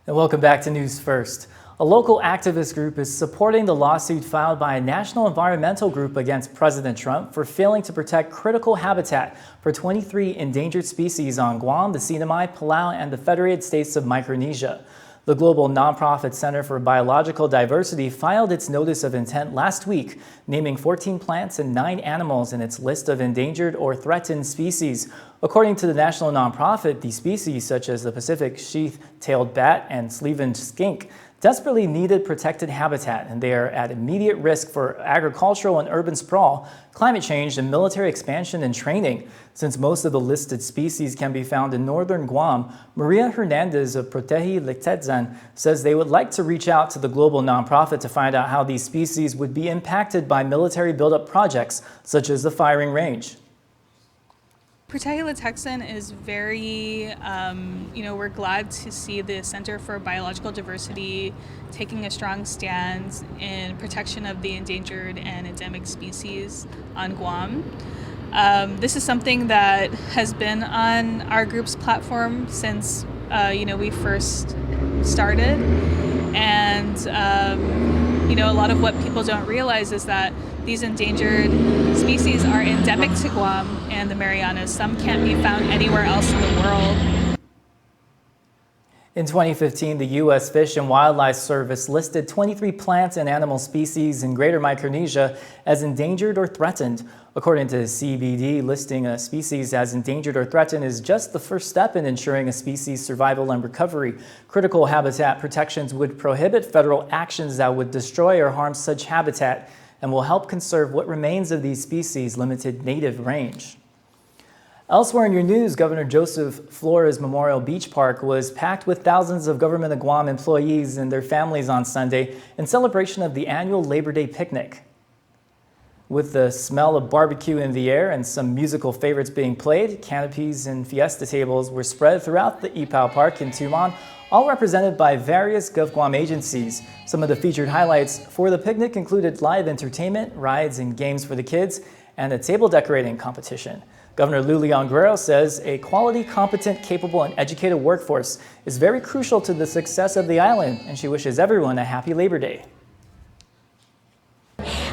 And welcome back to News First. A local activist group is supporting the lawsuit filed by a national environmental group against President Trump for failing to protect critical habitat for 23 endangered species on Guam, the Sinai, Palau, and the Federated States of Micronesia. The global nonprofit Center for Biological Diversity filed its notice of intent last week, naming 14 plants and 9 animals in its list of endangered or threatened species. According to the national nonprofit, these species, such as the Pacific sheath-tailed bat and Sleven skink, desperately needed protected habitat, and they are at immediate risk for agricultural and urban sprawl, climate change, and military expansion and training. Since most of the listed species can be found in northern Guam, Maria Hernandez of Protehi Lichtetzan says they would like to reach out to the global nonprofit to find out how these species would be impacted by military buildup projects, such as the firing range. Protehi Lichtetzan is very, we're glad to see the Center for Biological Diversity taking a strong stand in protection of the endangered and endemic species on Guam. This is something that has been on our group's platform since, we first started. And, a lot of what people don't realize is that these endangered species are endemic to Guam and the Marianas. Some can't be found anywhere else in the world. In 2015, the U.S. Fish and Wildlife Service listed 23 plant and animal species in Greater Micronesia as endangered or threatened. According to CBD, listing a species as endangered or threatened is just the first step in ensuring a species' survival and recovery. Critical habitat protections would prohibit federal actions that would destroy or harm such habitat and will help conserve what remains of these species' limited native range. Elsewhere in your news, Governor Joseph Flores Memorial Beach Park was packed with thousands of government of Guam employees and their families on Sunday in celebration of the annual Labor Day picnic. With the smell of barbecue in the air and some musical favorites being played, canopies and fiesta tables were spread throughout the Ipao Park in Tumon, all represented by various GovGuam agencies. Some of the featured highlights for the picnic included live entertainment, rides and games for the kids, and a table decorating competition. Governor Lou Leon Guerrero says a quality, competent, capable, and educated workforce is very crucial to the success of the island, and she wishes everyone a happy Labor Day.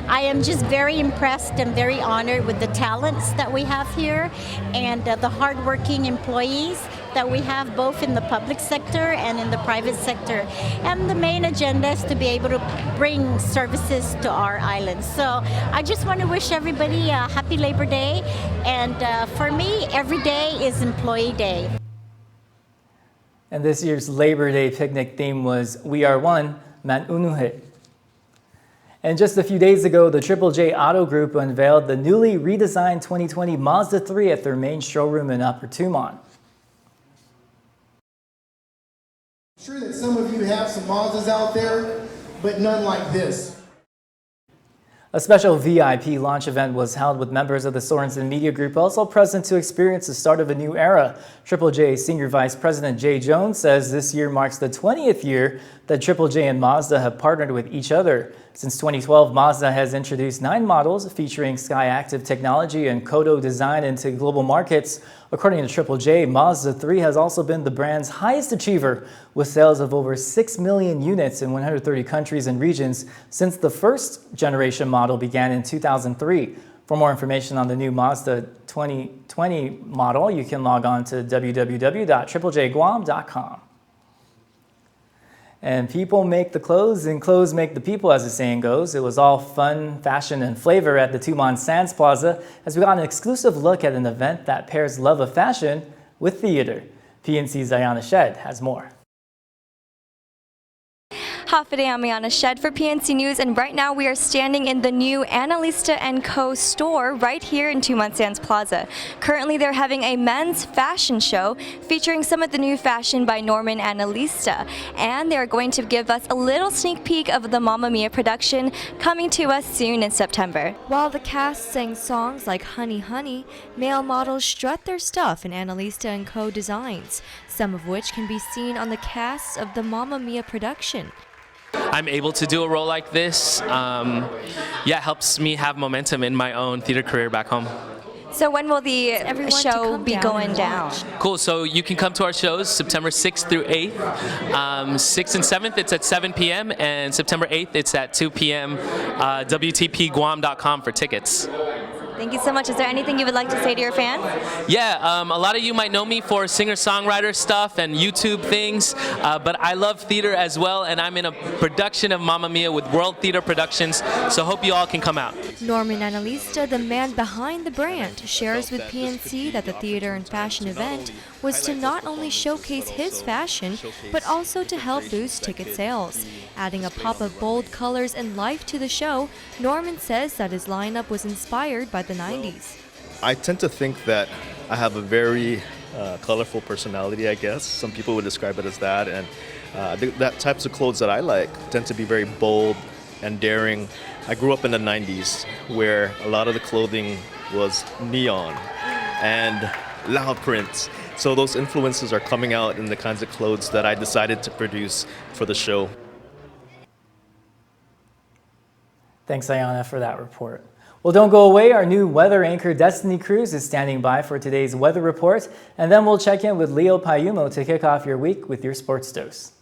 I am just very impressed and very honored with the talents that we have here and the hardworking employees that we have both in the public sector and in the private sector. And the main agenda is to be able to bring services to our island. So I just want to wish everybody a happy Labor Day. And for me, every day is Employee Day. And this year's Labor Day picnic theme was We Are One, Man Unuhe. And just a few days ago, the Triple J Auto Group unveiled the newly redesigned 2020 Mazda 3 at their main showroom in Upper Tumon. I'm sure that some of you have some Mazdas out there, but none like this. A special VIP launch event was held with members of the Sorensen Media Group also present to experience the start of a new era. Triple J Senior Vice President Jay Jones says this year marks the 20th year that Triple J and Mazda have partnered with each other. Since 2012, Mazda has introduced 9 models featuring Skyactiv technology and Kodo design into global markets. According to Triple J, Mazda 3 has also been the brand's highest achiever, with sales of over 6 million units in 130 countries and regions since the first generation model began in 2003. For more information on the new Mazda 2020 model, you can log on to www.triplejguam.com. And people make the clothes and clothes make the people, as the saying goes. It was all fun, fashion, and flavor at the Tumon Sands Plaza as we got an exclusive look at an event that pairs love of fashion with theater. PNC's Ayana Shed has more. Hafa I'm Ayana Shed for PNC News, and right now we are standing in the new Annalisa & Co. store right here in Tumon Sands Plaza. Currently they're having a men's fashion show featuring some of the new fashion by Norman Annalisa, and they're going to give us a little sneak peek of the Mamma Mia production coming to us soon in September. While the cast sang songs like Honey Honey, male models strut their stuff in Annalisa & Co. designs, some of which can be seen on the cast of the Mamma Mia production. I'm able to do a role like this, helps me have momentum in my own theater career back home. So when will the everyone to show come be down going and down? watch. Cool. So you can come to our shows September 6th through 8th. 6th and 7th, it's at 7 p.m. and September 8th, it's at 2 p.m. WTPGuam.com for tickets. Thank you so much. Is there anything you would like to say to your fans? Yeah, a lot of you might know me for singer-songwriter stuff and YouTube things, but I love theater as well, and I'm in a production of Mamma Mia with World Theater Productions, so hope you all can come out. Norman Annalisa, the man behind the brand, shares with PNC that the theater and fashion event was to not only showcase his fashion, but also to help boost ticket sales. Adding a pop of bold colors and life to the show, Norman says that his lineup was inspired by the 90s. I tend to think that I have a very colorful personality, I guess. Some people would describe it as that, and that types of clothes that I like tend to be very bold and daring. I grew up in the 90s where a lot of the clothing was neon and loud prints. So those influences are coming out in the kinds of clothes that I decided to produce for the show. Thanks, Ayana, for that report. Well, don't go away. Our new weather anchor, Destiny Cruz, is standing by for today's weather report. And then we'll check in with Leo Payumo to kick off your week with your sports dose.